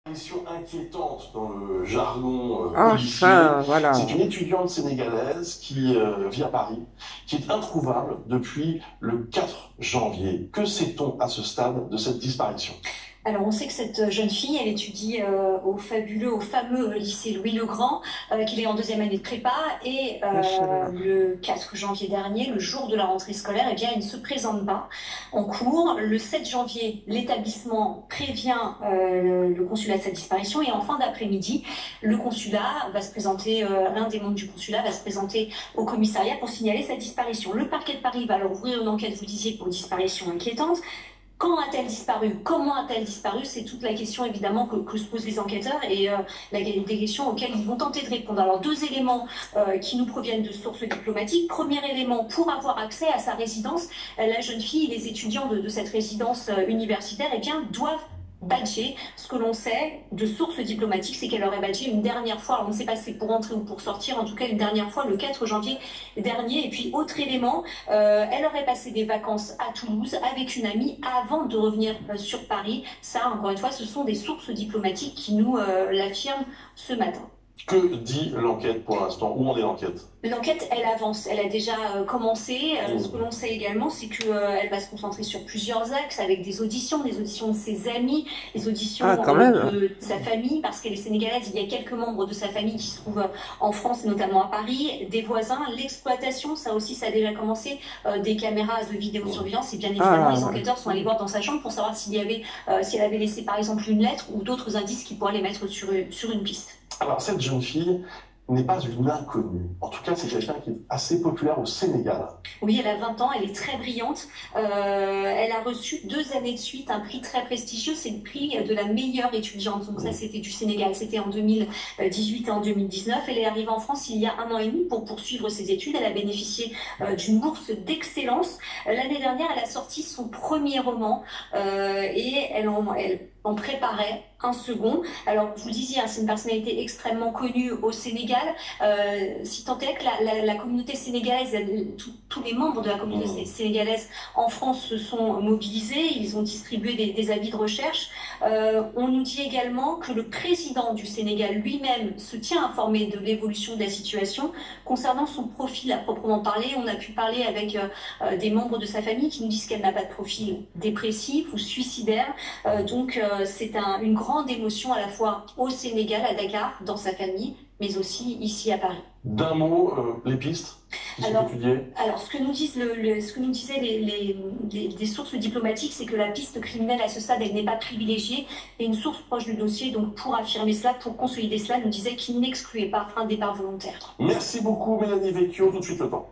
Disparition inquiétante dans le jargon policier. Enfin, voilà. C'est une étudiante sénégalaise qui vit à Paris, qui est introuvable depuis le 4 janvier. Que sait-on à ce stade de cette disparition? Alors, on sait que cette jeune fille, elle étudie au fameux lycée Louis-le-Grand, qu'il est en deuxième année de prépa. Et le 4 janvier dernier, le jour de la rentrée scolaire, eh bien, elle ne se présente pas en cours. Le 7 janvier, l'établissement prévient le consulat de sa disparition. Et en fin d'après-midi, le consulat va se présenter, l'un des membres du consulat va se présenter au commissariat pour signaler sa disparition. Le parquet de Paris va alors ouvrir une enquête, vous disiez, pour disparition inquiétante. Quand a-t-elle disparu? Comment a-t-elle disparu? C'est toute la question évidemment que se posent les enquêteurs et des questions auxquelles ils vont tenter de répondre. Alors, deux éléments qui nous proviennent de sources diplomatiques. Premier élément, pour avoir accès à sa résidence, la jeune fille et les étudiants de cette résidence universitaire eh bien, doivent badger. Ce que l'on sait de sources diplomatiques, c'est qu'elle aurait badgé une dernière fois. Alors, on ne sait pas si c'est pour entrer ou pour sortir, en tout cas une dernière fois le 4 janvier dernier. Et puis, autre élément, elle aurait passé des vacances à Toulouse avec une amie avant de revenir sur Paris. Ça, encore une fois, ce sont des sources diplomatiques qui nous l'affirment ce matin. Que dit l'enquête pour l'instant? Où en est l'enquête? L'enquête, elle avance, elle a déjà commencé. Ce que l'on sait également, c'est qu'elle va se concentrer sur plusieurs axes, avec des auditions de ses amis, des auditions de sa famille, parce qu'elle est sénégalaise. Il y a quelques membres de sa famille qui se trouvent en France, notamment à Paris, des voisins. L'exploitation, ça aussi, ça a déjà commencé, des caméras de vidéosurveillance. Et bien évidemment, les enquêteurs sont allés voir dans sa chambre pour savoir s'il y avait, si elle avait laissé par exemple une lettre ou d'autres indices qui pourraient les mettre sur une piste. Alors, cette jeune fille n'est pas une inconnue. En tout cas, c'est quelqu'un qui est assez populaire au Sénégal. Oui, elle a 20 ans, elle est très brillante. Elle a reçu 2 années de suite un prix très prestigieux, c'est le prix de la meilleure étudiante. Donc ça, c'était du Sénégal, c'était en 2018 et en 2019. Elle est arrivée en France il y a 1 an et demi pour poursuivre ses études. Elle a bénéficié d'une bourse d'excellence. L'année dernière, elle a sorti son premier roman et elle en préparait un second. Alors, vous le disiez, hein, c'est une personnalité extrêmement connue au Sénégal. Si tant est que la communauté sénégalaise, tous les membres de la communauté sénégalaise en France se sont mobilisés, ils ont distribué des avis de recherche. On nous dit également que le président du Sénégal lui-même se tient informé de l'évolution de la situation. Concernant son profil à proprement parler, on a pu parler avec des membres de sa famille qui nous disent qu'elle n'a pas de profil dépressif ou suicidaire. Donc, c'est une grande émotion à la fois au Sénégal, à Dakar, dans sa famille, mais aussi ici à Paris. D'un mot, les pistes qui sont étudiées? Alors, ce que nous disaient les sources diplomatiques, c'est que la piste criminelle à ce stade, elle n'est pas privilégiée. Et une source proche du dossier, donc pour affirmer cela, pour consolider cela, nous disait qu'il n'excluait pas un départ volontaire. Merci beaucoup, Mélanie Vecchio. Tout de suite le temps.